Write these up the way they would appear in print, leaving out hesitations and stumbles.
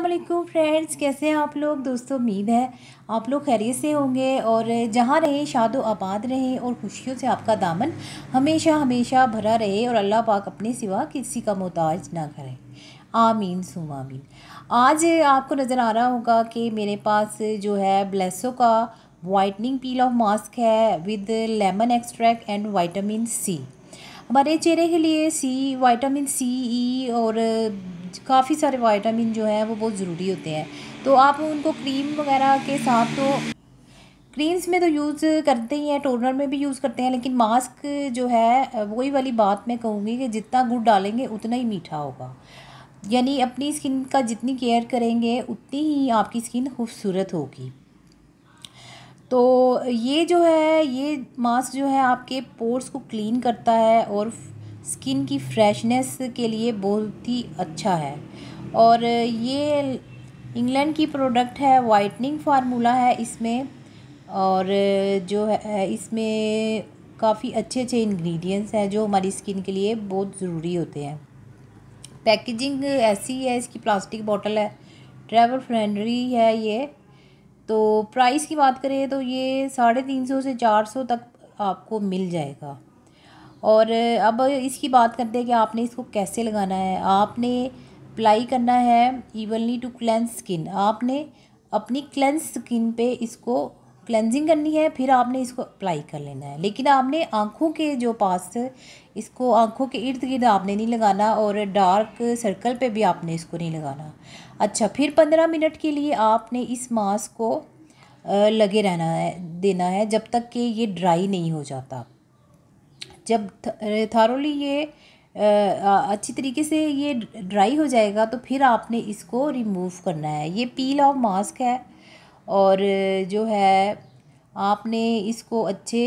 वालेकुम फ्रेंड्स, कैसे हैं आप लोग। दोस्तों, उम्मीद है आप लोग खैरियत से होंगे और जहाँ रहें शादो आबाद रहें और खुशियों से आपका दामन हमेशा हमेशा भरा रहे और अल्लाह पाक अपने सिवा किसी का मोहताज ना करे। आमीन सुम आमीन। आज आपको नज़र आ रहा होगा कि मेरे पास जो है ब्लेसो का वाइटनिंग पील ऑफ मास्क है with lemon extract and vitamin C. हमारे चेहरे के लिए विटामिन सी, ई और काफ़ी सारे विटामिन जो हैं वो बहुत ज़रूरी होते हैं। तो आप उनको क्रीम वगैरह के साथ तो क्रीम्स में तो यूज़ करते ही हैं, टोनर में भी यूज़ करते हैं, लेकिन मास्क जो है वही वाली बात मैं कहूँगी कि जितना गुड़ डालेंगे उतना ही मीठा होगा। यानी अपनी स्किन का जितनी केयर करेंगे उतनी ही आपकी स्किन खूबसूरत होगी। तो ये जो है ये मास्क जो है आपके पोर्स को क्लीन करता है और स्किन की फ्रेशनेस के लिए बहुत ही अच्छा है। और ये इंग्लैंड की प्रोडक्ट है, वाइटनिंग फार्मूला है इसमें। और जो है इसमें काफ़ी अच्छे अच्छे इंग्रेडिएंट्स हैं जो हमारी स्किन के लिए बहुत ज़रूरी होते हैं। पैकेजिंग ऐसी है, इसकी प्लास्टिक बॉटल है, ट्रैवल फ्रेंडली है ये। तो प्राइस की बात करें तो ये 350 से 400 तक आपको मिल जाएगा। और अब इसकी बात करते हैं कि आपने इसको कैसे लगाना है। आपने अप्लाई करना है इवनली टू क्लेंस स्किन। आपने अपनी क्लेंस स्किन पे इसको क्लेंजिंग करनी है, फिर आपने इसको अप्लाई कर लेना है। लेकिन आपने आँखों के जो पास इसको आँखों के इर्द गिर्द आपने नहीं लगाना और डार्क सर्कल पे भी आपने इसको नहीं लगाना। अच्छा, फिर 15 मिनट के लिए आपने इस मास्क को लगे रहना है, देना है, जब तक कि ये ड्राई नहीं हो जाता। जब थारोली ये अच्छी तरीके से ये ड्राई हो जाएगा तो फिर आपने इसको रिमूव करना है। ये पील ऑफ मास्क है और जो है आपने इसको अच्छे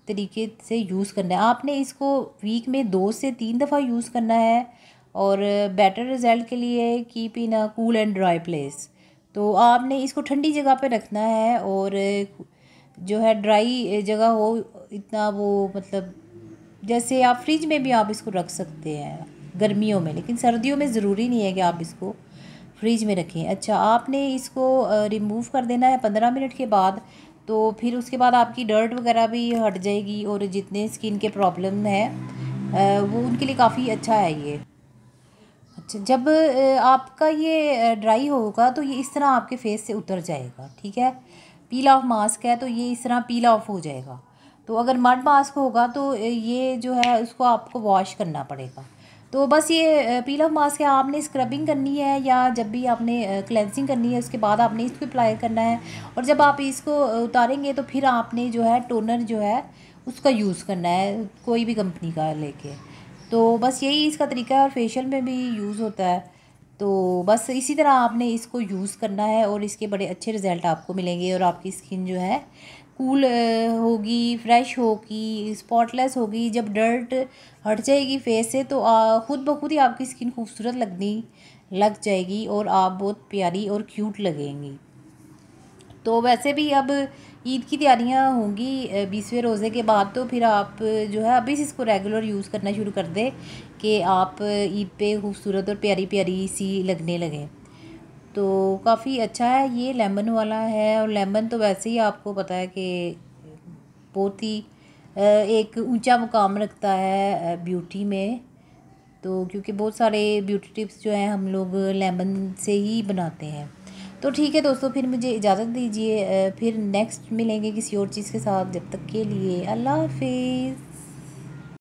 तरीके से यूज़ करना है। आपने इसको वीक में 2 से 3 दफ़ा यूज़ करना है और बेटर रिज़ल्ट के लिए keep in a cool and dry place. तो आपने इसको ठंडी जगह पे रखना है और जो है ड्राई जगह हो इतना, वो मतलब जैसे आप फ्रिज में भी आप इसको रख सकते हैं गर्मियों में, लेकिन सर्दियों में ज़रूरी नहीं है कि आप इसको फ्रिज में रखें। अच्छा, आपने इसको रिमूव कर देना है 15 मिनट के बाद। तो फिर उसके बाद आपकी डर्ट वगैरह भी हट जाएगी और जितने स्किन के प्रॉब्लम है वो उनके लिए काफ़ी अच्छा है ये। अच्छा, जब आपका ये ड्राई होगा तो ये इस तरह आपके फेस से उतर जाएगा, ठीक है। पील ऑफ मास्क है तो ये इस तरह पील ऑफ हो जाएगा। तो अगर मड मास्क होगा तो ये जो है उसको आपको वॉश करना पड़ेगा। तो बस ये पील ऑफ मास्क है, आपने स्क्रबिंग करनी है या जब भी आपने क्लेंजिंग करनी है उसके बाद आपने इसको अप्लाई करना है। और जब आप इसको उतारेंगे तो फिर आपने जो है टोनर जो है उसका यूज़ करना है, कोई भी कंपनी का लेके। तो बस यही इसका तरीका है और फेशियल में भी यूज़ होता है। तो बस इसी तरह आपने इसको यूज़ करना है और इसके बड़े अच्छे रिज़ल्ट आपको मिलेंगे और आपकी स्किन जो है कूल होगी, फ्रेश होगी, स्पॉटलेस होगी। जब डर्ट हट जाएगी फेस से तो खुद ब खुद ही आपकी स्किन खूबसूरत लगनी लग जाएगी और आप बहुत प्यारी और क्यूट लगेंगी। तो वैसे भी अब ईद की तैयारियां होंगी 20वें रोज़े के बाद, तो फिर आप जो है अभी से इसको रेगुलर यूज़ करना शुरू कर दें कि आप ईद पे खूबसूरत और प्यारी प्यारी सी लगने लगें। तो काफ़ी अच्छा है, ये लेमन वाला है। और लेमन तो वैसे ही आपको पता है कि बहुत ही एक ऊंचा मुकाम रखता है ब्यूटी में। तो क्योंकि बहुत सारे ब्यूटी टिप्स जो हैं हम लोग लेमन से ही बनाते हैं। तो ठीक है दोस्तों, फिर मुझे इजाज़त दीजिए, फिर नेक्स्ट मिलेंगे किसी और चीज़ के साथ। जब तक के लिए अल्लाह हाफिज़।